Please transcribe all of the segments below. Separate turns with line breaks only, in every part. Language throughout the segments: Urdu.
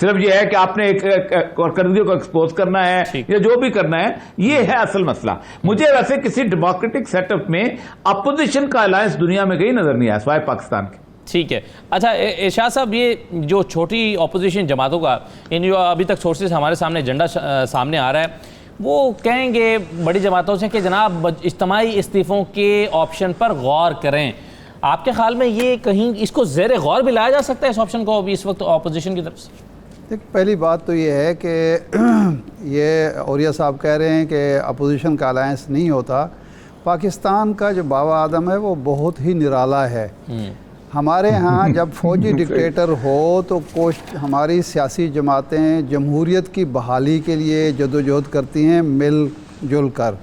صرف یہ ہے کہ آپ نے کارکردگیوں کو ایکسپوز کرنا ہے یا جو بھی کرنا ہے، یہ ہے اصل مسئلہ. مجھے ویسے کسی ڈیموکریٹک سیٹ اپ میں اپوزیشن کا الائنس دنیا میں کہیں نظر نہیں آیا سوائے پاکستان کے.
ٹھیک ہے. اچھا ارشاد صاحب، یہ جو چھوٹی اپوزیشن جماعتوں کا جو ابھی تک سورسز ہمارے سامنے ایجنڈا سامنے آ رہا ہے، وہ کہیں گے بڑی جماعتوں سے کہ جناب اجتماعی استعفوں کے آپشن پر غور کریں. آپ کے خیال میں یہ کہیں اس کو زیر غور بھی لایا جا سکتا ہے اس آپشن کو ابھی اس وقت اپوزیشن کی طرف سے؟
پہلی بات تو یہ ہے کہ یہ اوریہ صاحب کہہ رہے ہیں کہ اپوزیشن کا الائنس نہیں ہوتا. پاکستان کا جو بابا آدم ہے وہ بہت ہی نرالا ہے. ہمارے ہاں جب فوجی ڈکٹیٹر ہو تو ہماری سیاسی جماعتیں جمہوریت کی بحالی کے لیے جدوجہد کرتی ہیں مل جل کر،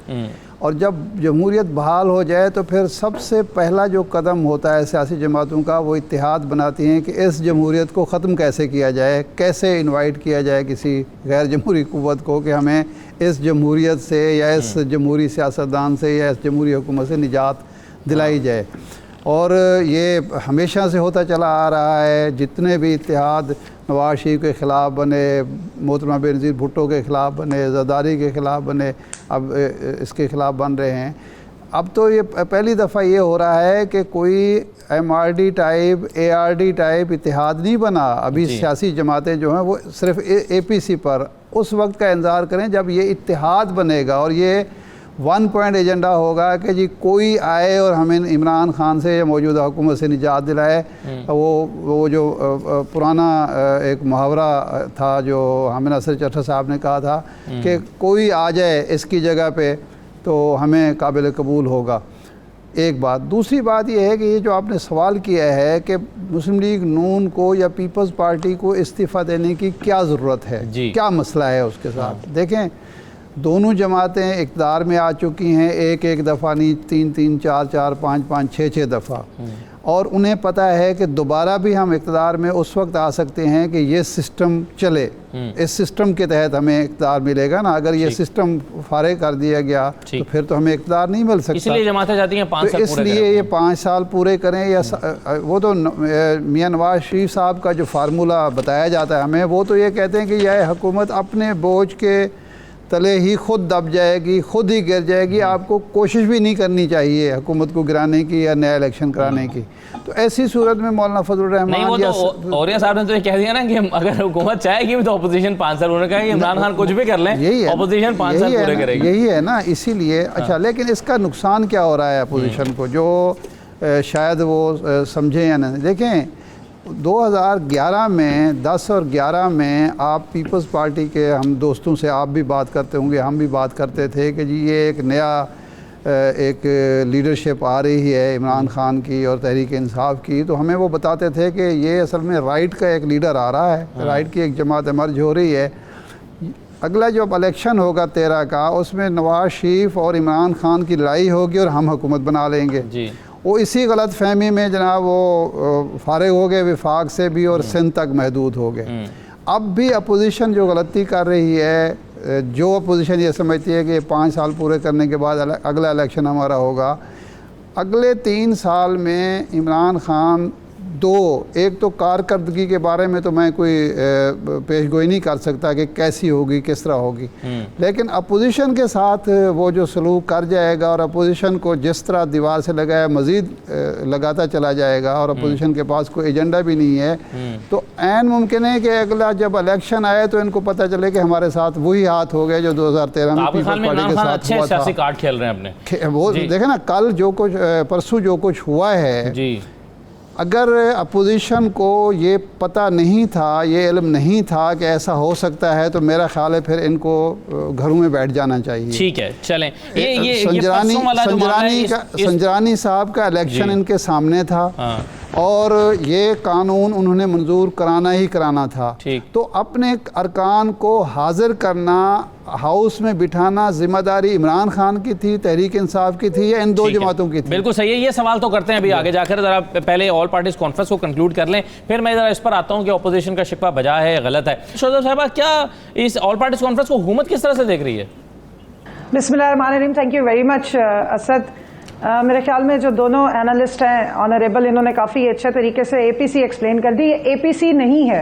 اور جب جمہوریت بحال ہو جائے تو پھر سب سے پہلا جو قدم ہوتا ہے سیاسی جماعتوں کا، وہ اتحاد بناتی ہیں کہ اس جمہوریت کو ختم کیسے کیا جائے، کیسے انوائٹ کیا جائے کسی غیر جمہوری قوت کو کہ ہمیں اس جمہوریت سے یا اس جمہوری سیاستدان سے یا اس جمہوری حکومت سے نجات دلائی جائے. اور یہ ہمیشہ سے ہوتا چلا آ رہا ہے. جتنے بھی اتحاد نواز شریف کے خلاف بنے، محترمہ بینظیر بھٹو کے خلاف بنے، زرداری کے خلاف بنے، اب اس کے خلاف بن رہے ہیں. اب تو یہ پہلی دفعہ یہ ہو رہا ہے کہ کوئی MRD ٹائپ ARD ٹائپ اتحاد نہیں بنا. ابھی سیاسی جماعتیں جو ہیں وہ صرف APC پر اس وقت کا انتظار کریں جب یہ اتحاد بنے گا اور یہ 1 پوائنٹ ایجنڈا ہوگا کہ جی کوئی آئے اور ہمیں عمران خان سے یا موجودہ حکومت سے نجات دلائے. وہ جو پرانا ایک محاورہ تھا جو حامد ناصر چٹھا صاحب نے کہا تھا کہ کوئی آ جائے اس کی جگہ پہ تو ہمیں قابل قبول ہوگا. ایک بات. دوسری بات یہ ہے کہ یہ جو آپ نے سوال کیا ہے کہ مسلم لیگ نون کو یا پیپلز پارٹی کو استعفیٰ دینے کی کیا ضرورت ہے، کیا مسئلہ ہے اس کے ساتھ. دیکھیں، دونوں جماعتیں اقتدار میں آ چکی ہیں، ایک دفعہ نہیں، 3 4 5 6 دفعہ، اور انہیں پتہ ہے کہ دوبارہ بھی ہم اقتدار میں اس وقت آ سکتے ہیں کہ یہ سسٹم چلے. اس سسٹم کے تحت ہمیں اقتدار ملے گا نا. اگر یہ سسٹم فارغ کر دیا گیا تو پھر تو ہمیں اقتدار نہیں مل سکتا.
اس لیے جماعتیں چاہتی ہیں 5 سال
اس لیے یہ 5 سال پورے کریں. یا وہ تو میاں نواز شریف صاحب کا جو فارمولہ بتایا جاتا ہے ہمیں، وہ تو یہ کہتے ہیں کہ یہ حکومت اپنے بوجھ کے تلے ہی خود دب جائے گی، خود ہی گر جائے گی. آپ کو کوشش بھی نہیں کرنی چاہیے حکومت کو گرانے کی یا نیا الیکشن کرانے کی. تو ایسی صورت میں مولانا فضل الرحمان
نہیں، وہ تو اوریہ صاحب نے تو یہ کہہ دیا نا کہ اگر حکومت چاہے گی تو اپوزیشن 5 سال. انہوں نے کہا کہ عمران خان کچھ بھی کر لیں، اپوزیشن 5 سال پورے کرے گی.
یہی ہے نا. اسی لیے اچھا، لیکن اس کا نقصان کیا ہو رہا ہے اپوزیشن کو جو شاید وہ سمجھیں یا نہیں. دیکھیں، 2011 میں 10 اور 11 میں آپ پیپلز پارٹی کے ہم دوستوں سے آپ بھی بات کرتے ہوں گے، ہم بھی بات کرتے تھے کہ جی یہ ایک نیا ایک لیڈرشپ آ رہی ہے عمران خان کی اور تحریک انصاف کی. تو ہمیں وہ بتاتے تھے کہ یہ اصل میں رائٹ کا ایک لیڈر آ رہا ہے، رائٹ کی ایک جماعت ایمرج ہو رہی ہے. اگلا جو الیکشن ہوگا 13 کا، اس میں نواز شریف اور عمران خان کی لڑائی ہوگی اور ہم حکومت بنا لیں گے. وہ اسی غلط فہمی میں جناب وہ فارغ ہو گئے وفاق سے بھی اور سندھ تک محدود ہو گئے. اب بھی اپوزیشن جو غلطی کر رہی ہے، جو اپوزیشن یہ سمجھتی ہے کہ 5 سال پورے کرنے کے بعد اگلا الیکشن ہمارا ہوگا، اگلے 3 سال میں عمران خان ایک تو کارکردگی کے بارے میں تو میں کوئی پیش گوئی نہیں کر سکتا کہ کیسی ہوگی، کس طرح ہوگی، لیکن اپوزیشن کے ساتھ وہ جو سلوک کر جائے گا اور اپوزیشن کو جس طرح دیوار سے لگایا مزید لگاتا چلا جائے گا اور اپوزیشن کے پاس کوئی ایجنڈا بھی نہیں ہے، تو عین ممکن ہے کہ اگلا جب الیکشن آئے تو ان کو پتہ چلے کہ ہمارے ساتھ وہی ہاتھ ہو گئے جو 2013 میں پیپلز پارٹی کے ساتھ ہوا تھا.
کارڈ کھیل رہے ہیں اپنے.
وہ دیکھیں نا، کل جو کچھ پرسوں جو کچھ ہوا ہے، اگر اپوزیشن کو یہ پتہ نہیں تھا، یہ علم نہیں تھا کہ ایسا ہو سکتا ہے، تو میرا خیال ہے پھر ان کو گھروں میں بیٹھ جانا چاہیے.
ٹھیک ہے، چلیں.
سنجرانی صاحب کا الیکشن ان کے سامنے تھا اور یہ قانون انہوں نے منظور کرانا ہی کرانا تھا. تو اپنے ارکان کو حاضر کرنا، ہاؤس میں بٹھانا ذمہ داری عمران خان کی تھی، تحریک انصاف کی تھی، یا ان دو جماعتوں کی تھی؟
بالکل صحیح ہے. یہ سوال تو کرتے ہیں ابھی آگے جا کر. ذرا پہلے آل پارٹیز کانفرنس کو کنکلوڈ کر لیں، پھر میں ذرا اس پر آتا ہوں کہ اپوزیشن کا شکوہ بجا ہے، غلط ہے. شوذب صاحبہ، کیا اس آل پارٹیز کانفرنس کو حکومت کس طرح سے دیکھ رہی ہے؟
بسم اللہ الرحمن الرحیم. Thank you very much Asad. میرے خیال میں جو دونوں اینالسٹ ہیں آنریبل، انہوں نے کافی اچھے طریقے سے APC ایکسپلین کر دی. یہ APC نہیں ہے،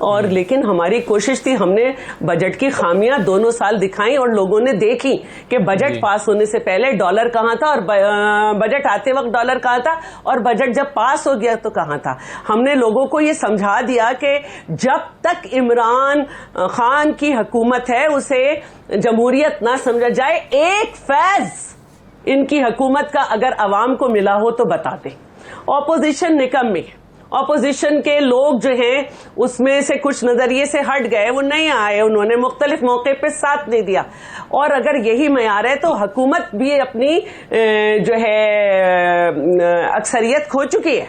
اور لیکن ہماری کوشش تھی, ہم نے بجٹ کی خامیاں دونوں سال دکھائیں اور لوگوں نے دیکھی کہ بجٹ پاس ہونے سے پہلے ڈالر کہاں تھا اور بجٹ آتے وقت ڈالر کہاں تھا, اور بجٹ جب پاس ہو گیا تو کہاں تھا. ہم نے لوگوں کو یہ سمجھا دیا کہ جب تک عمران خان کی حکومت ہے اسے جمہوریت نہ سمجھا جائے. ایک فیض ان کی حکومت کا اگر عوام کو ملا ہو تو بتا دیں. اپوزیشن نکمی, اپوزیشن کے لوگ جو ہیں اس میں سے کچھ نظریے سے ہٹ گئے, وہ نہیں آئے, انہوں نے مختلف موقع پہ ساتھ نہیں دیا. اور اگر یہی معیار ہے تو حکومت بھی اپنی جو ہے اکثریت کھو چکی ہے,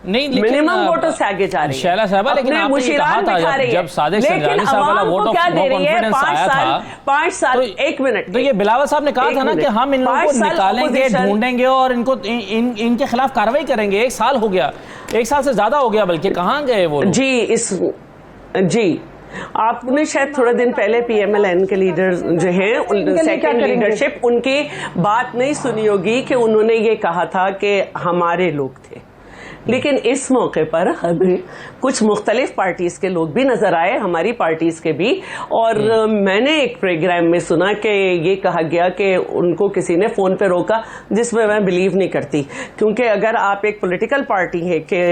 نہیں
منیمم ووٹوں سے آگے جا رہی ہے.
شیلا صاحبہ, لیکن آپ نے کہا تھا جب صادق سنجانی صاحب والا ووٹ آف نو کانفیڈنس آیا تھا,
5 سال, ایک منٹ,
تو یہ بلاول صاحب نے کہا تھا نا کہ ہم ان لوگوں کو نکالیں گے, ڈھونڈیں گے اور ان کو ان کے خلاف کارروائی کریں گے. 1 سال ہو گیا, 1 سال سے زیادہ ہو گیا بلکہ, کہاں گئے وہ لوگ؟
جی آپ نے شاید تھوڑے دن پہلے پی ایم ایل این کے لیڈر جو ہیں سیکنڈ لیڈرشپ, ان کی بات نہیں سنی ہوگی کہ انہوں نے یہ کہا تھا کہ ہمارے لوگ تھے. لیکن اس موقع پر ہمیں کچھ مختلف پارٹیز کے لوگ بھی نظر آئے, ہماری پارٹیز کے بھی, اور میں نے ایک پروگرام میں سنا کہ یہ کہا گیا کہ ان کو کسی نے فون پہ روکا, جس میں میں بلیو نہیں کرتی, کیونکہ اگر آپ ایک پولیٹیکل پارٹی ہے کہ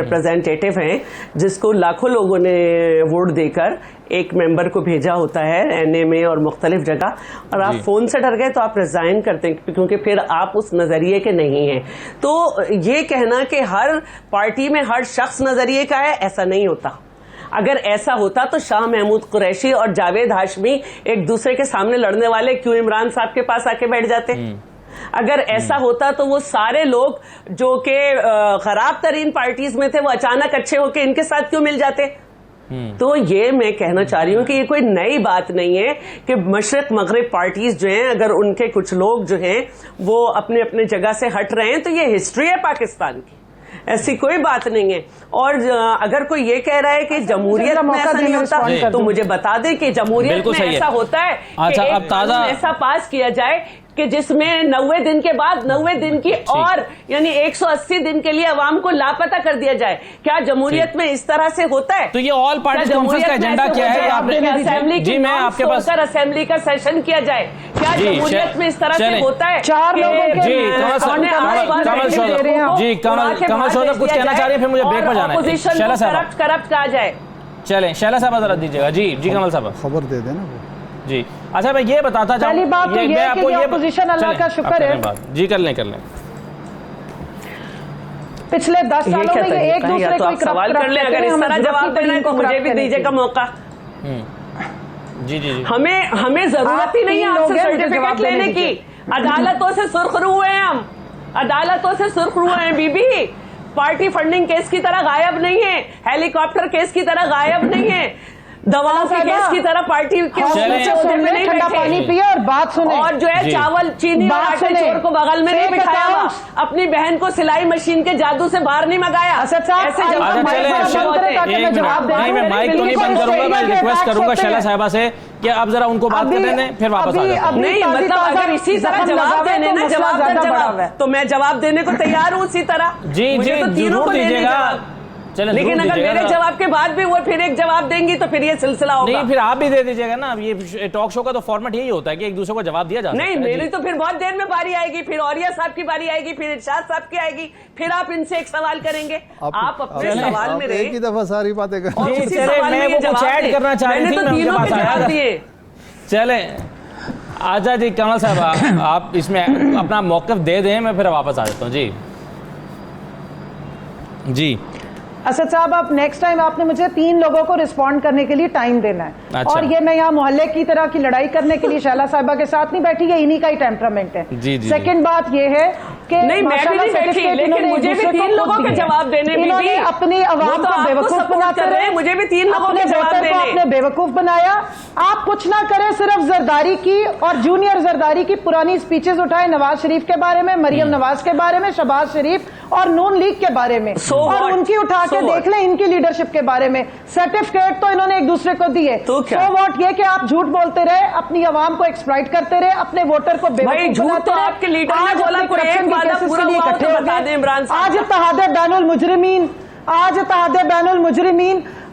ریپرزینٹیٹیو ہیں جس کو لاکھوں لوگوں نے ووٹ دے کر ایک ممبر کو بھیجا ہوتا ہے این اے میں اور مختلف جگہ, اور آپ فون سے ڈر گئے تو آپ ریزائن کرتے ہیں کیونکہ پھر آپ اس نظریے کے نہیں ہیں. تو یہ کہنا کہ ہر پارٹی میں ہر شخص نظریے کا ہے, ایسا نہیں ہوتا. اگر ایسا ہوتا تو شاہ محمود قریشی اور جاوید ہاشمی ایک دوسرے کے سامنے لڑنے والے کیوں عمران صاحب کے پاس آ کے بیٹھ جاتے؟ اگر ایسا ہوتا تو وہ سارے لوگ جو کہ خراب ترین پارٹیز میں تھے وہ اچانک اچھے ہو کے ان کے ساتھ کیوں مل جاتے؟ تو یہ میں کہنا چاہ رہی ہوں کہ یہ کوئی نئی بات نہیں ہے کہ مشرق مغرب پارٹیز جو ہیں اگر ان کے کچھ لوگ جو ہیں وہ اپنے اپنے جگہ سے ہٹ رہے ہیں تو یہ ہسٹری ہے پاکستان کی, ایسی کوئی بات نہیں ہے. اور اگر کوئی یہ کہہ رہا ہے کہ جمہوریت میں ایسا نہیں ہوتا تو مجھے بتا دیں کہ جمہوریت میں ایسا ہوتا ہے کہ ایک قانون ایسا پاس کیا جائے کہ جس میں 90 دن کے بعد 90 دن کی اور یعنی 180 دن کے لیے عوام کو لاپتہ کر دیا جائے. کیا جمہوریت میں اس طرح سے ہوتا ہے؟
تو یہ آل پارٹیز کانفرنس کا ایجنڈا کیا ہے؟
اسمبلی کی نام سن کر اسمبلی کا سیشن کیا جائے, کیا جمہوریت میں اس طرح سے ہوتا ہے؟
4 لوگوں کے
جی کمل شوہر کچھ کہنا چاہ رہی ہیں, پھر مجھے بریک پر جانا ہے. شیلا صاحب
کرپٹ کہا جائے.
چلیں شیلا صاحب ذرا دیجیے گا. جی کمل صاحب
خبر دے دیں نا وہ.
جی اچھا میں یہ بتاتا چاہوں,
پہلی بات تو یہ ہے کہ یہ اپوزیشن اللہ کا شکر ہے.
جی کر لیں
پچھلے 10 سالوں میں یہ ایک دوسرے کو
سوال کر لیں, اگر اس طرح جواب دینا ہے تو مجھے بھی دیجیے گا موقع.
جی
ہمیں ضرورت ہی نہیں ہے آپ سے سرٹیفکیٹ لینے کی. عدالتوں سے سرخرو ہوئے ہیں, ہم عدالتوں سے سرخرو ہیں. بی بی پارٹی فنڈنگ کیس کی طرح غائب نہیں ہے, ہیلی کاپٹر کیس کی طرح غائب نہیں ہے, دواؤں کے کیس کی طرح پارٹی کے
ٹھنڈا پانی پیے اور بات سنیں,
اور جو ہے چاول چینی اور آٹے چور کو بغل میں نہیں بٹھایا ہوا, اپنی بہن کو سلائی مشین کے جادو سے باہر نہیں منگایا.
میں مائک تو نہیں بند کروں گا, میں ریکویسٹ کروں گا شیلا صاحبہ سے کہ آپ ذرا ان کو بات کرنے دیں پھر واپس آ جاتے ہیں.
نہیں مطلب اگر اسی طرح جواب دینے نا جواب تو میں جواب دینے کو تیار ہوں اسی طرح.
جی ضرور دیجیے گا,
لیکن اگر میرے جواب کے بعد بھی وہ پھر ایک جواب دیں گی تو پھر یہ سلسلہ ہوگا.
نہیں پھر آپ بھی دے دیجیے گا نا. یہ ٹاک شو کا تو فارمیٹ یہی ہوتا ہے کہ ایک دوسرے کو جواب دیا جاتا ہے.
نہیں میری تو پھر بہت دیر میں باری آئے گی, پھر اوریہ صاحب کی باری آئے گی, پھر ارشاد صاحب کی آئے گی, پھر آپ ان سے ایک سوال کریں گے. آپ اپنے سوال میں رہے,
ایک ہی دفعہ ساری باتیں کریں.
میں وہ کچھ ایڈ کرنا چاہ رہی تھی, میں ان کے پاس آیا تھا. چلیں آجا جی کمل صاحب آپ اس میں اپنا موقف دے دیں, میں پھر واپس آ جاتا ہوں. جی
اسد صاحب آپ نیکسٹ ٹائم آپ نے مجھے 3 لوگوں کو رسپونڈ کرنے کے لیے ٹائم دینا ہے, اور یہ میں یہاں محلے کی طرح کی لڑائی کرنے کے لیے شیلا صاحبہ کے ساتھ نہیں بیٹھی, یہ انہی کا ہی ٹیمپرامنٹ ہے. سیکنڈ بات یہ ہے کہ
نہیں میں بھی نہیں بیٹھی, لیکن مجھے بھی 3 لوگوں کے جواب دینے,
انہوں نے اپنی عوام کو بیوقوف بناتے رہے,
مجھے بھی 3 لوگوں کے جواب دینے,
آپ نے بیوقوف بنایا. آپ کچھ نہ کریں, صرف زرداری کی اور جونیئر زرداری کی پرانی اسپیچز اٹھائے نواز شریف کے بارے میں, مریم نواز کے بارے میں, شہباز شریف اور نون لیگ کے بارے میں, اور ان کی اٹھا کے دیکھ لیں ان کی لیڈرشپ کے بارے میں. سرٹیفکیٹ تو انہوں نے ایک دوسرے کو دیے. سو واٹ یہ کہ آپ جھوٹ بولتے رہے, اپنی عوام کو ایکسپلائٹ کرتے رہے, اپنے ووٹر کو بیوقوف بناتے رہے.
آپ کے لیڈر نے بولا کوئی ایک وعدہ پورا ہوا تو بتا دیں عمران صاحب.
آج اتحاد بین المجرمین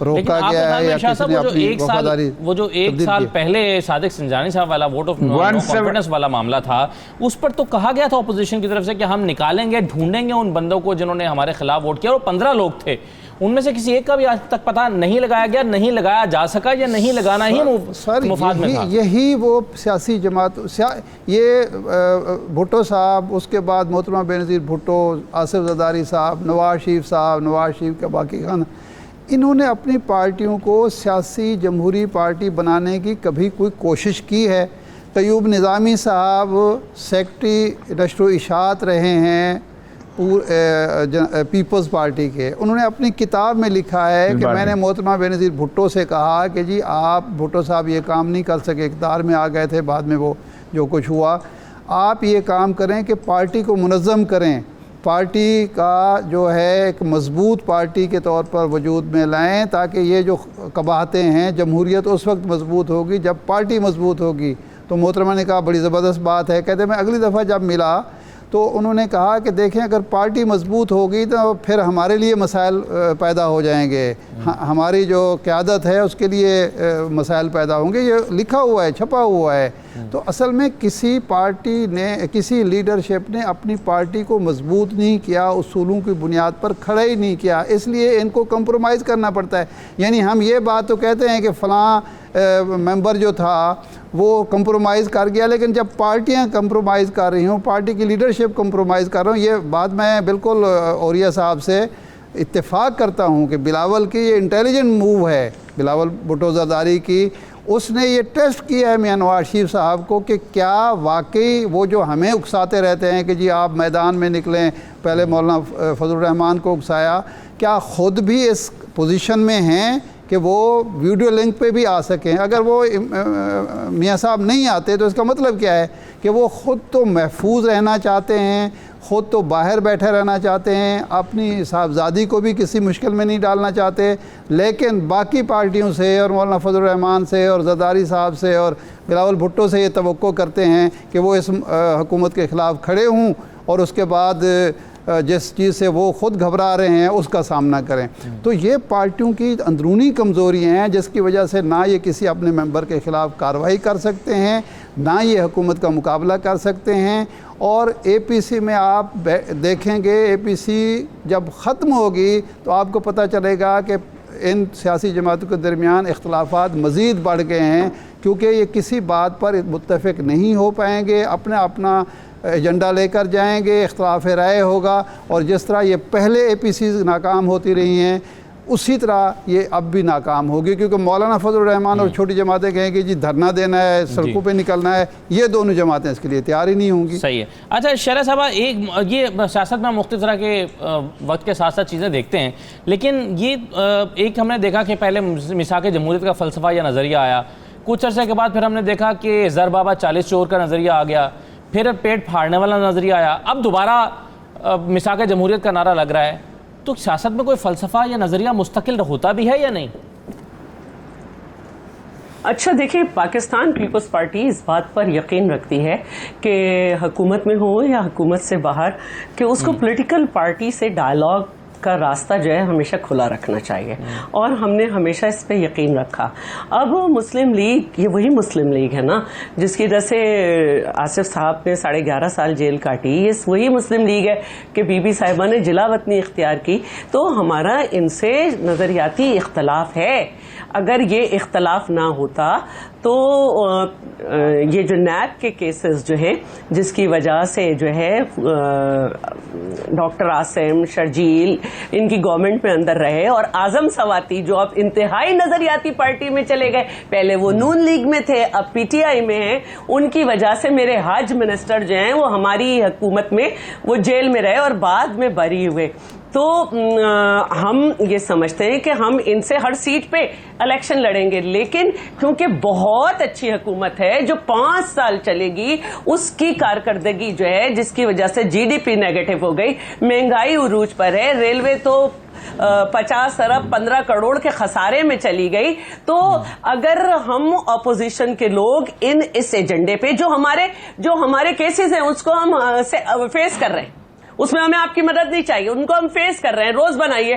روکا گیا ہے یا کسی نے اپنی وفاداری
وہ جو ایک سال پہلے صادق سنجانی صاحب والا ووٹ آف نو کانفیڈنس والا معاملہ تھا، اس پر تو کہا گیا تھا اپوزیشن کی طرف سے کہ ہم نکالیں گے، ڈھونڈیں گے ان بندوں کو جنہوں نے ہمارے خلاف ووٹ کیا، اور 15 لوگ تھے، ان میں سے کسی ایک کا بھی آج تک پتہ نہیں لگایا گیا، نہیں لگایا جا سکا، یا نہیں لگانا ہی مفاد میں تھا۔
یہی وہ سیاسی جماعت، یہ بھٹو صاحب، اس کے بعد محترمہ بینظیر بھٹو، آصف زرداری صاحب، نواز شریف کا باقی خان، انہوں نے اپنی پارٹیوں کو سیاسی جمہوری پارٹی بنانے کی کبھی کوئی کوشش کی ہے؟ طیوب نظامی صاحب سیکرٹری نشر و اشاعت رہے ہیں پیپلز پارٹی کے، انہوں نے اپنی کتاب میں لکھا ہے کہ میں نے محترمہ بینظیر بھٹو سے کہا کہ جی آپ، بھٹو صاحب یہ کام نہیں کر سکے، اقتدار میں آ گئے تھے بعد میں وہ جو کچھ ہوا، آپ یہ کام کریں کہ پارٹی کو منظم کریں، پارٹی کا جو ہے ایک مضبوط پارٹی کے طور پر وجود میں لائیں، تاکہ یہ جو قباحتیں ہیں، جمہوریت اس وقت مضبوط ہوگی جب پارٹی مضبوط ہوگی۔ تو محترمہ نے کہا بڑی زبردست بات ہے، کہتے میں اگلی دفعہ جب ملا تو انہوں نے کہا کہ دیکھیں اگر پارٹی مضبوط ہوگی تو پھر ہمارے لیے مسائل پیدا ہو جائیں گے، ہماری جو قیادت ہے اس کے لیے مسائل پیدا ہوں گے، یہ لکھا ہوا ہے، چھپا ہوا ہے۔ تو اصل میں کسی پارٹی نے، کسی لیڈرشپ نے اپنی پارٹی کو مضبوط نہیں کیا، اصولوں کی بنیاد پر کھڑا ہی نہیں کیا، اس لیے ان کو کمپرومائز کرنا پڑتا ہے۔ یعنی ہم یہ بات تو کہتے ہیں کہ فلاں ممبر جو تھا وہ کمپرومائز کر گیا، لیکن جب پارٹیاں کمپرومائز کر رہی ہوں، پارٹی کی لیڈرشپ کمپرومائز کر رہا ہوں، یہ بات میں بالکل عوریہ صاحب سے اتفاق کرتا ہوں کہ بلاول کی یہ انٹیلیجنٹ موو ہے، بلاول بھٹو زرداری کی، اس نے یہ ٹیسٹ کیا ہے میاں نواز شریف صاحب کو کہ کیا واقعی وہ جو ہمیں اکساتے رہتے ہیں کہ جی آپ میدان میں نکلیں، پہلے مولانا فضل الرحمان کو اکسایا، کیا خود بھی اس پوزیشن میں ہیں کہ وہ ویڈیو لنک پہ بھی آ سکیں؟ اگر وہ میاں صاحب نہیں آتے تو اس کا مطلب کیا ہے کہ وہ خود تو محفوظ رہنا چاہتے ہیں، خود تو باہر بیٹھے رہنا چاہتے ہیں، اپنی صاحبزادی کو بھی کسی مشکل میں نہیں ڈالنا چاہتے، لیکن باقی پارٹیوں سے اور مولانا فضل الرحمان سے اور زرداری صاحب سے اور بلاول بھٹو سے یہ توقع کرتے ہیں کہ وہ اس حکومت کے خلاف کھڑے ہوں اور اس کے بعد جس چیز سے وہ خود گھبرا رہے ہیں اس کا سامنا کریں۔ تو یہ پارٹیوں کی اندرونی کمزوریاں ہیں جس کی وجہ سے نہ یہ کسی اپنے ممبر کے خلاف کارروائی کر سکتے ہیں، نہ یہ حکومت کا مقابلہ کر سکتے ہیں۔ اور اے پی سی میں آپ دیکھیں گے، اے پی سی جب ختم ہوگی تو آپ کو پتہ چلے گا کہ ان سیاسی جماعتوں کے درمیان اختلافات مزید بڑھ گئے ہیں، کیونکہ یہ کسی بات پر متفق نہیں ہو پائیں گے، اپنا ایجنڈا لے کر جائیں گے، اختلاف رائے ہوگا، اور جس طرح یہ پہلے اے پی سیز ناکام ہوتی رہی ہیں اسی طرح یہ اب بھی ناکام ہوگی، کیونکہ مولانا فضل الرحمان اور چھوٹی جماعتیں کہیں کہ جی دھرنا دینا ہے، سڑکوں پہ نکلنا ہے، یہ دونوں جماعتیں اس کے لیے تیار ہی نہیں ہوں گی۔
صحیح ہے۔ اچھا شرح صاحبہ، یہ سیاست میں مختلف طرح کے وقت کے ساتھ ساتھ چیزیں دیکھتے ہیں، لیکن یہ ایک ہم نے دیکھا کہ پہلے میثاق جمہوریت کا فلسفہ یا نظریہ آیا، کچھ عرصے کے بعد پھر ہم نے دیکھا کہ زر بابا 40 چور کا نظریہ آ گیا، پھر پیٹ پھاڑنے والا نظریہ آیا، اب دوبارہ میثاق جمہوریت کا نعرہ لگ رہا ہے۔ تو سیاست میں کوئی فلسفہ یا نظریہ مستقل ہوتا بھی ہے یا نہیں؟
اچھا دیکھیں، پاکستان پیپلز پارٹی اس بات پر یقین رکھتی ہے کہ حکومت میں ہو یا حکومت سے باہر، کہ اس کو پولیٹیکل پارٹی سے ڈائلاگ کا راستہ جو ہے ہمیشہ کھلا رکھنا چاہیے، اور ہم نے ہمیشہ اس پہ یقین رکھا۔ اب مسلم لیگ، یہ وہی مسلم لیگ ہے نا جس کی وجہ سے آصف صاحب نے 11.5 سال جیل کاٹی، یہ وہی مسلم لیگ ہے کہ بی بی صاحبہ نے جلا وطنی اختیار کی۔ تو ہمارا ان سے نظریاتی اختلاف ہے، اگر یہ اختلاف نہ ہوتا تو یہ جو نیب کے کیسز جو ہے جس کی وجہ سے جو ہے ڈاکٹر عاصم، شرجیل ان کی گورنمنٹ میں اندر رہے، اور اعظم سواتی جو اب انتہائی نظریاتی پارٹی میں چلے گئے، پہلے وہ نون لیگ میں تھے اب پی ٹی آئی میں ہیں، ان کی وجہ سے میرے حج منسٹر جو ہیں وہ ہماری حکومت میں وہ جیل میں رہے اور بعد میں بری ہوئے۔ تو ہم یہ سمجھتے ہیں کہ ہم ان سے ہر سیٹ پہ الیکشن لڑیں گے، لیکن کیونکہ بہت اچھی حکومت ہے جو 5 سال چلے گی، اس کی کارکردگی جو ہے جس کی وجہ سے جی ڈی پی نیگیٹو ہو گئی، مہنگائی عروج پر ہے، ریلوے تو 50 ارب 15 کروڑ کے خسارے میں چلی گئی۔ تو اگر ہم اپوزیشن کے لوگ اس ایجنڈے پہ جو ہمارے کیسز ہیں اس کو ہم فیس کر رہے ہیں، اس میں ہمیں آپ کی مدد نہیں چاہیے، ان کو ہم فیس کر رہے ہیں، روز بنائیے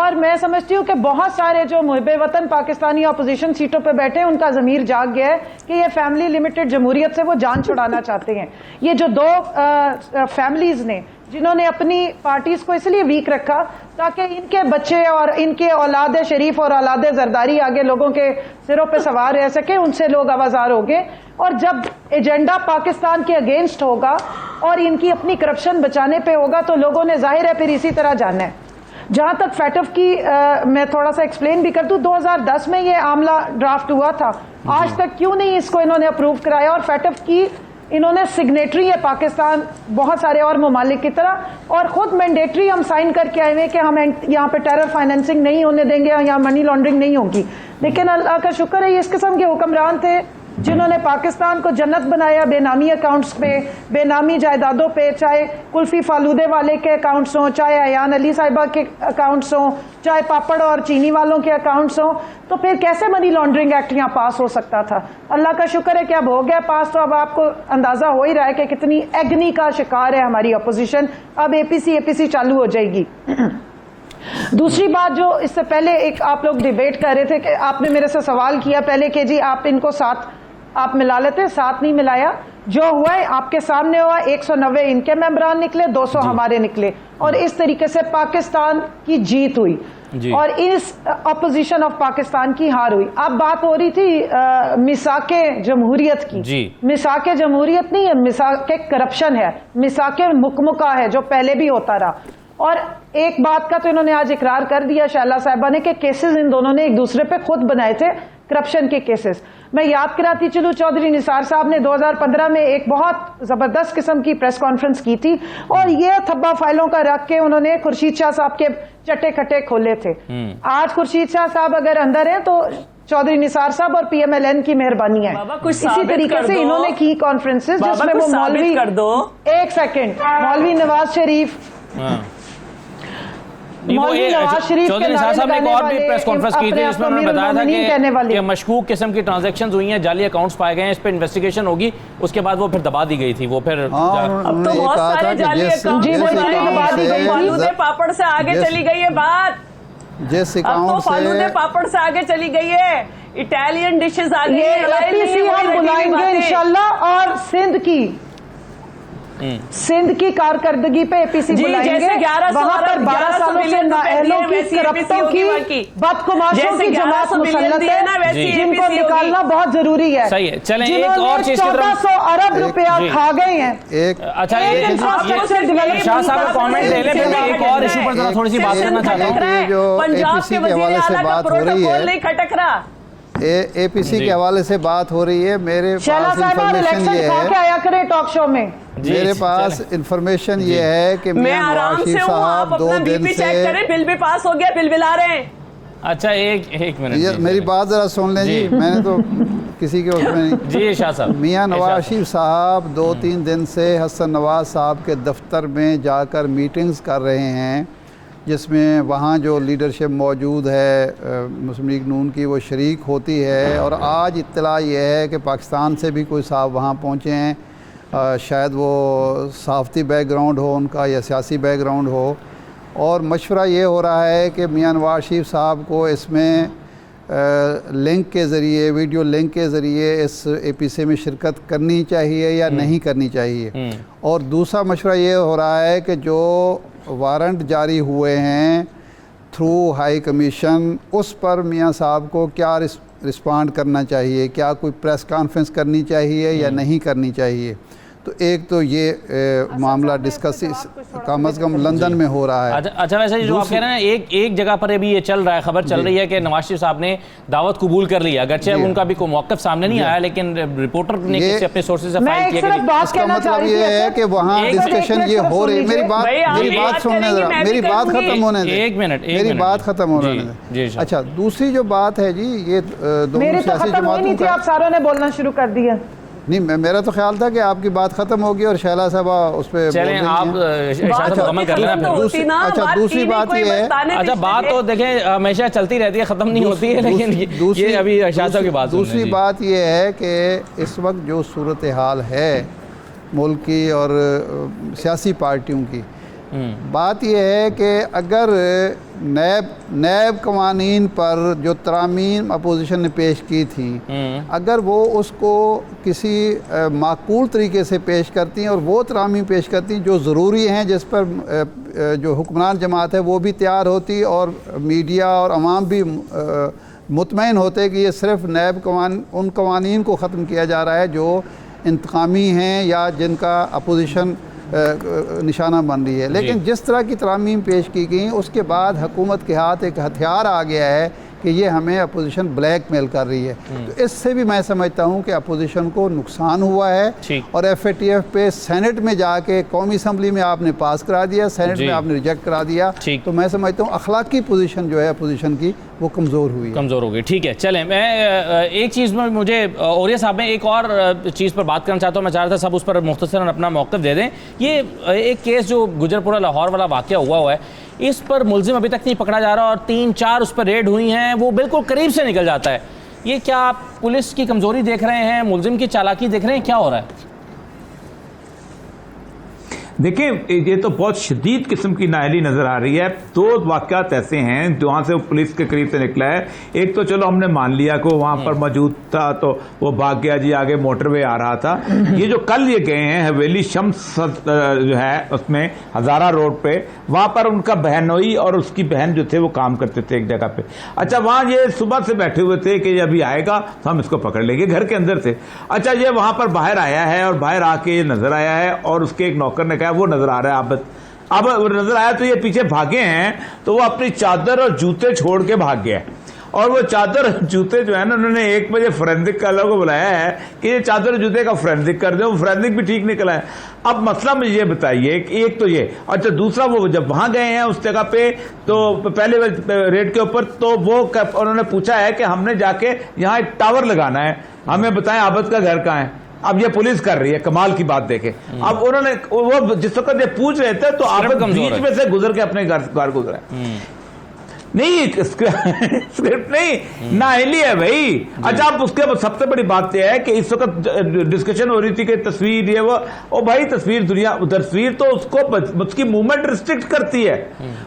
اور میں سمجھتی ہوں کہ بہت سارے جو محب وطن پاکستانی اپوزیشن سیٹوں پہ بیٹھے ہیں ان کا ضمیر جاگ گیا ہے کہ یہ فیملی لمیٹڈ جمہوریت سے وہ جان چھڑانا چاہتے ہیں. یہ جو دو فیملیز نے جنہوں نے اپنی پارٹیز کو اس لیے ویک رکھا تاکہ ان کے بچے اور ان کے اولاد شریف اور اولاد زرداری آگے لوگوں کے سروں پہ سوار رہ سکے، ان سے لوگ آوازار ہو گئے. اور جب ایجنڈا پاکستان کے اگینسٹ ہوگا اور ان کی اپنی کرپشن بچانے پہ ہوگا تو لوگوں نے ظاہر ہے پھر اسی طرح جانا ہے. جہاں تک فیٹف کی میں تھوڑا سا ایکسپلین بھی کر دوں، 2010 میں یہ معاملہ ڈرافٹ ہوا تھا، آج تک کیوں نہیں اس کو انہوں نے اپروو کرایا؟ اور فیٹف کی انہوں نے سگنیٹری ہے پاکستان بہت سارے اور ممالک کی طرح، اور خود مینڈیٹری ہم سائن کر کے آئے ہوئے کہ ہم یہاں پہ ٹیرر فائنینسنگ نہیں ہونے دیں گے، یہاں منی لانڈرنگ نہیں ہوگی. لیکن اللہ کا شکر ہے یہ اس قسم کے حکمران تھے جنہوں نے پاکستان کو جنت بنایا بے نامی اکاؤنٹس پہ، بے نامی جائیدادوں پہ، چاہے کلفی فالودے والے کے اکاؤنٹس ہوں، چاہے ایان علی صاحبہ کے اکاؤنٹس ہوں، چاہے پاپڑ اور چینی والوں کے اکاؤنٹس ہوں. تو پھر کیسے منی لانڈرنگ ایکٹ یہاں پاس ہو سکتا تھا؟ اللہ کا شکر ہے کہ اب ہو گیا پاس. تو اب آپ کو اندازہ ہو ہی رہا ہے کہ کتنی ایگنی کا شکار ہے ہماری اپوزیشن. اب اے پی سی چالو ہو جائے گی. دوسری بات جو اس سے پہلے ایک آپ لوگ ڈیبیٹ کر رہے تھے کہ آپ نے میرے سے سوال کیا پہلے کہ جی آپ ان کو ساتھ آپ ملا لیتے، ساتھ نہیں ملایا. جو ہوا ہے آپ کے سامنے ہوا، 190 ان کے ممبران نکلے، 200 ہمارے نکلے، اور اس طریقے سے پاکستان کی جیت ہوئی اور اس اپوزیشن آف پاکستان کی ہار ہوئی. اب بات ہو رہی تھی میثاق جمہوریت کی. میثاق جمہوریت نہیں ہے، میثاق کرپشن ہے، میثاق مکمکہ ہے جو پہلے بھی ہوتا رہا. اور ایک بات کا تو انہوں نے آج اقرار کر دیا شہلا صاحبہ نے کہ کیسز ان دونوں نے ایک دوسرے پہ خود بنائے تھے، کرپشن کے کیسز. میں یاد کراتی چلوں، چودھری نثار صاحب نے 2015 میں ایک بہت زبردست قسم کی پریس کانفرنس کی تھی اور یہ تھبا فائلوں کا رکھ کے انہوں نے خورشید شاہ صاحب کے چٹے کھٹے کھولے تھے. آج خورشید شاہ صاحب اگر اندر ہیں تو چودھری نثار صاحب اور پی ایم ایل این کی مہربانی ہے. اسی طریقے سے انہوں نے کی کانفرنسز جس میں وہ مولوی ایک سیکنڈ مولوی نواز شریف نواز شریف
چودھری نثار صاحب نے ایک اور بھی پریس کانفرنس کی تھی جس میں انہوں نے بتایا تھا کہ مشکوک قسم کی ٹرانزیکشنز ہوئی ہیں، جعلی اکاؤنٹس پائے گئے ہیں، اس پہ انویسٹیگیشن ہوگی. اس کے بعد وہ پھر دبا دی گئی تھی. وہ پھر
اب تو بہت سارے جعلی اکاؤنٹس فالودے پاپڑ سے آگے چلی گئی ہے بات. اب تو فالودے پاپڑ سے آگے چلی گئی ہے، اٹیلین ڈشز آگے
ہم بلائیں گے انشاءاللہ. اور سندھ کی کارکردگی پہ اے پی سی بلائیں گے. وہاں پر 12 سالوں سے نااہلوں کی، کرپٹوں کی، بدقماشوں کی جماعت مسلط ہے جن کو نکالنا بہت ضروری ہے.
صحیح ہے. چلیں ایک اور چیز
1400 ارب روپیہ کھا گئے ہیں.
اچھا شاہ صاحب کا کامنٹ لے لیں، پھر میں ایک اور ایشو پر ذرا تھوڑی سی بات کرنا چاہتا ہوں.
پنجاب کے وزیر اعلیٰ کا پروٹوکول نہیں کھٹک رہا.
اے پی سی کے حوالے سے بات ہو رہی ہے. میرے پاس انفارمیشن یہ ہے،
آیا کرے ٹاک شو میں،
میرے پاس انفارمیشن یہ ہے کہ
میں آرام سے ہوں، آپ اپنا بی پی چیک کریں. بل بھی پاس ہو گیا، بل بلا رہے ہیں.
اچھا ایک منٹ
میری بات ذرا سن لیں جی. میں نے تو کسی کے اس میں نہیں.
جی شاہ صاحب.
میاں نواز شریف صاحب 2-3 دن سے حسن نواز صاحب کے دفتر میں جا کر میٹنگز کر رہے ہیں جس میں وہاں جو لیڈرشپ موجود ہے مسلم لیگ نون کی وہ شریک ہوتی ہے. اور آج اطلاع یہ ہے کہ پاکستان سے بھی کوئی صاحب وہاں پہنچے ہیں، شاید وہ صحافتی بیک گراؤنڈ ہو ان کا یا سیاسی بیک گراؤنڈ ہو. اور مشورہ یہ ہو رہا ہے کہ میاں نواز شریف صاحب کو اس میں لنک کے ذریعے، ویڈیو لنک کے ذریعے اس اے پی سی میں شرکت کرنی چاہیے یا نہیں کرنی چاہیے. اور دوسرا مشورہ یہ ہو رہا ہے کہ جو وارنٹ جاری ہوئے ہیں تھرو ہائی کمیشن، اس پر میاں صاحب کو کیا رسپانڈ کرنا چاہیے، کیا کوئی پریس کانفرنس کرنی چاہیے یا نہیں کرنی چاہیے. تو ایک تو یہ معاملہ ڈسکس کم از کم لندن میں ہو رہا ہے.
اچھا ویسے جو آپ کہہ رہے ہیں ایک جگہ پر ابھی یہ چل رہا ہے، خبر چل رہی ہے کہ نواز شریف صاحب نے دعوت قبول کر لی، اگرچہ ان کا بھی کوئی موقف سامنے نہیں آیا، لیکن رپورٹر نے کسی اپنے سورسز سے فائل کیا کہ
اس کا مطلب یہ ہے کہ وہاں ڈسکشن یہ ہو رہی ہے. میری بات سننے ذرا، میری بات ختم ہونے دیں.
ایک منٹ
میری بات ختم ہونے دیں. اچھا دوسری جو بات ہے جی، یہ دونوں سیاسی جماعتوں کا،
آپ ساروں نے بولنا شروع کر دیا.
نہیں میرا تو خیال تھا کہ آپ کی بات ختم ہوگی اور شہلا صاحبہ اس پہ
چلیں آپ مکمل کر لینا.
اچھا دوسری بات یہ ہے،
اچھا بات تو دیکھیں ہمیشہ چلتی رہتی ہے، ختم نہیں ہوتی ہے، لیکن یہ ابھی شاہ صاحب کی بات.
دوسری بات یہ ہے کہ اس وقت جو صورتحال ہے ملک کی اور سیاسی پارٹیوں کی، بات یہ ہے کہ اگر نیب قوانین پر جو ترامیم اپوزیشن نے پیش کی تھی، اگر وہ اس کو کسی معقول طریقے سے پیش کرتی ہیں اور وہ ترامیم پیش کرتی ہیں جو ضروری ہیں، جس پر جو حکمران جماعت ہے وہ بھی تیار ہوتی اور میڈیا اور عوام بھی مطمئن ہوتے کہ یہ صرف نیب ان قوانین کو ختم کیا جا رہا ہے جو انتقامی ہیں یا جن کا اپوزیشن نشانہ بن رہی ہے، لیکن جس طرح کی ترامیم پیش کی گئیں اس کے بعد حکومت کے ہاتھ ایک ہتھیار آ گیا ہے کہ یہ ہمیں اپوزیشن بلیک میل کر رہی ہے۔ تو اس سے بھی میں سمجھتا ہوں کہ اپوزیشن کو نقصان ہوا ہے، اور ایف اے ٹی ایف پہ سینٹ میں جا کے قومی اسمبلی میں آپ نے پاس کرا دیا، سینٹ میں آپ نے ریجیکٹ کرا دیا، تو میں سمجھتا ہوں اخلاقی پوزیشن جو ہے اپوزیشن کی وہ کمزور ہوئی
گئی۔ ٹھیک ہے، چلیں میں ایک چیز میں مجھے اوریہ صاحب میں ایک اور چیز پر بات کرنا چاہتا ہوں، میں چاہ رہا تھا صاحب اس پر مختصراً اپنا موقف دے دیں۔ یہ ایک کیس جو گجرپورہ لاہور والا واقعہ ہوا ہے، اس پر ملزم ابھی تک نہیں پکڑا جا رہا اور 3-4 اس پر ریڈ ہوئی ہیں، وہ بالکل قریب سے نکل جاتا ہے۔ یہ کیا آپ پولیس کی کمزوری دیکھ رہے ہیں، ملزم کی چالاکی دیکھ رہے ہیں، کیا ہو رہا ہے؟
دیکھیں یہ تو بہت شدید قسم کی نااہلی نظر آ رہی ہے۔ دو واقعات ایسے ہیں جہاں سے وہ پولیس کے قریب سے نکلا ہے۔ ایک تو چلو ہم نے مان لیا کہ وہاں پر موجود تھا تو وہ بھاگ گیا جی، آگے موٹر وے آ رہا تھا۔ یہ جو کل یہ گئے ہیں حویلی شمس جو ہے اس میں ہزارہ روڈ پہ، وہاں پر ان کا بہنوئی اور اس کی بہن جو تھے وہ کام کرتے تھے ایک جگہ پہ۔ اچھا وہاں یہ صبح سے بیٹھے ہوئے تھے کہ یہ ابھی آئے گا تو ہم اس کو پکڑ لیں گے، گھر کے اندر تھے۔ اچھا یہ وہاں پر باہر آیا ہے اور باہر آ کے یہ نظر آیا ہے اور اس کے ایک نوکر نے کہا وہ نظر آ رہا ہے عابد، اب نظر آیا تو یہ پیچھے بھاگے ہیں، تو وہ اپنی چادر اور جوتے چھوڑ کے بھاگ گیا، اور وہ چادر اور جوتے جو ہے نا انہوں نے 1 بجے فورینسک والوں کو بلایا ہے کہ یہ چادر اور جوتے کا فورینسک کر دیں، وہ فورینسک بھی ٹھیک نکلا ہے۔ اب مسئلہ مجھے یہ بتائیے کہ ایک تو یہ، اچھا دوسرا وہ جب وہاں گئے ہیں اس جگہ پہ تو پہلے ریٹ کے اوپر تو وہ انہوں نے پوچھا ہے کہ ہم نے جا کے یہاں ایک ٹاور لگانا ہے، ہمیں بتائیں عابد کا گھر کہاں ہے؟ اب یہ پولیس کر رہی ہے، کمال کی بات دیکھیں۔ اب انہوں نے وہ جس وقت یہ پوچھ رہے تھے تو عابد بیچ میں سے گزر کے اپنے گھر گزرا ہے۔ نہیں اسکرپٹ نہیں، نااہلی ہے بھائی۔ اچھا اب اس کے سب سے بڑی بات یہ ہے کہ اس وقت ڈسکشن ہو رہی تھی کہ تصویر یہ وہ بھائی تصویر تو اس کو اس کی موومنٹ ریسٹرکٹ کرتی ہے،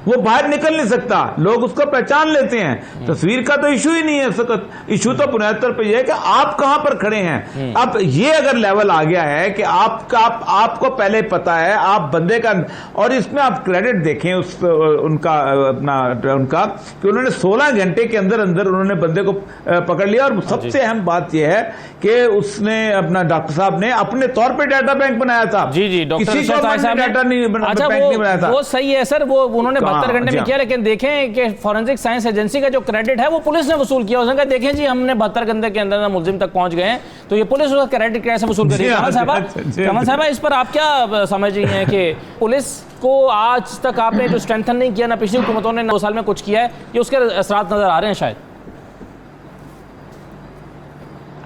وہ باہر نکل نہیں سکتا، لوگ اس کو پہچان لیتے ہیں۔ تصویر کا تو ایشو ہی نہیں ہے اس وقت، ایشو تو بنیادی طور پہ یہ ہے کہ آپ کہاں پر کھڑے ہیں۔ اب یہ اگر لیول آ گیا ہے کہ آپ کو پہلے پتا ہے آپ بندے کا، اور اس میں آپ کریڈٹ دیکھیں ان کا کہ انہوں نے 16 گھنٹے کے اندر انہوں نے بندے کو پکڑ لیا، اور سب سے اہم بات یہ ہے کہ اس نے اپنا ڈاکٹر صاحب نے اپنے طور پہ ڈیٹا بینک بنایا تھا۔
جی ڈاکٹر
کسی کو ڈیٹا نہیں بنایا تھا۔
وہ صحیح ہے سر، وہ انہوں نے 72 گھنٹے میں کیا، لیکن دیکھیں کہ فورینسک سائنس ایجنسی کا جو کریڈٹ ہے وہ پولیس نے وصول کیا۔ اس نے کہا دیکھیں جی ہم نے 72 گھنٹے کے اندر ملزم تک پہنچ گئے ہیں، تو یہ پولیس اس کا کریڈٹ کیسے وصول کر رہی ہے؟ کمل صاحبہ اس پر آپ کیا سمجھ رہی ہیں کہ پولیس کو آج تک آپ نے جو اسٹرینتھن نہیں کیا، نہ پچھلی حکومتوں نے 2 سال میں کچھ کیا ہے، یہ اس کے اثرات نظر آ رہے ہیں شاید؟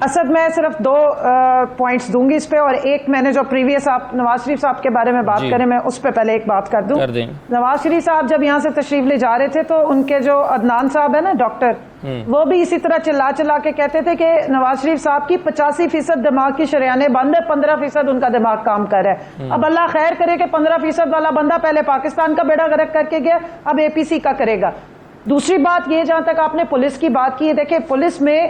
اسد میں صرف 2 پوائنٹس دوں گی اس پہ، اور ایک میں نے جو پریویس آپ نواز شریف صاحب کے بارے میں بات کریں میں اس پہ پہلے ایک بات کر دوں۔ نواز شریف صاحب جب یہاں سے تشریف لے جا رہے تھے تو ان کے جو عدنان صاحب ہے نا ڈاکٹر، وہ بھی اسی طرح چلا کے کہتے تھے کہ نواز شریف صاحب کی 85% دماغ کی شریانیں بند ہے، 15% ان کا دماغ کام کر رہا ہے۔ اب اللہ خیر کرے کہ 15% والا بندہ پہلے پاکستان کا بیڑا غرق کر کے گیا، اب اے پی سی کا کرے گا۔ دوسری بات یہ، جہاں تک آپ نے پولیس کی بات کی ہے، دیکھیں پولیس میں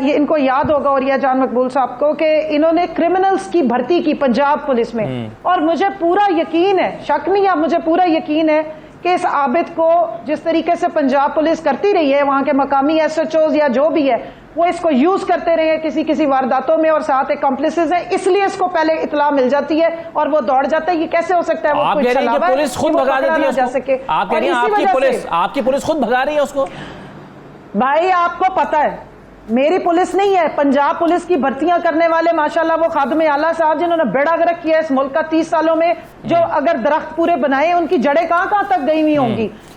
یہ ان کو یاد ہوگا اوریہ جان مقبول صاحب کو کہ انہوں نے کرمنلز کی بھرتی کی پنجاب پولیس میں، اور مجھے پورا یقین ہے، شک نہیں ہے، مجھے پورا یقین ہے کہ اس عابد کو جس طریقے سے پنجاب پولیس کرتی رہی ہے، وہاں کے مقامی ایس ایچ اوز یا جو بھی ہے وہ اس کو یوز کرتے رہے ہیں کسی وارداتوں میں، اور ساتھ ایکمپلیسز ہیں، اس لیے اس کو پہلے اطلاع مل جاتی ہے اور وہ دوڑ جاتا ہے۔ یہ کیسے ہو سکتا ہے؟ وہ
آپ کہہ رہی ہیں کہ پولیس خود بھگا دیتی ہے اس کو؟ آپ کہہ رہی ہیں آپ کی پولیس خود بھگا رہی ہے اس کو؟
بھائی آپ کو پتا ہے میری پولیس نہیں ہے، پنجاب پولیس کی بھرتیاں کرنے والے ماشاءاللہ وہ خادم اعلیٰ صاحب جنہوں نے بیڑا غرق کیا اس ملک کا 30 سالوں میں، جو اگر درخت پورے بنائے ان کی جڑیں کہاں تک گئی ہوئی ہوں گی۔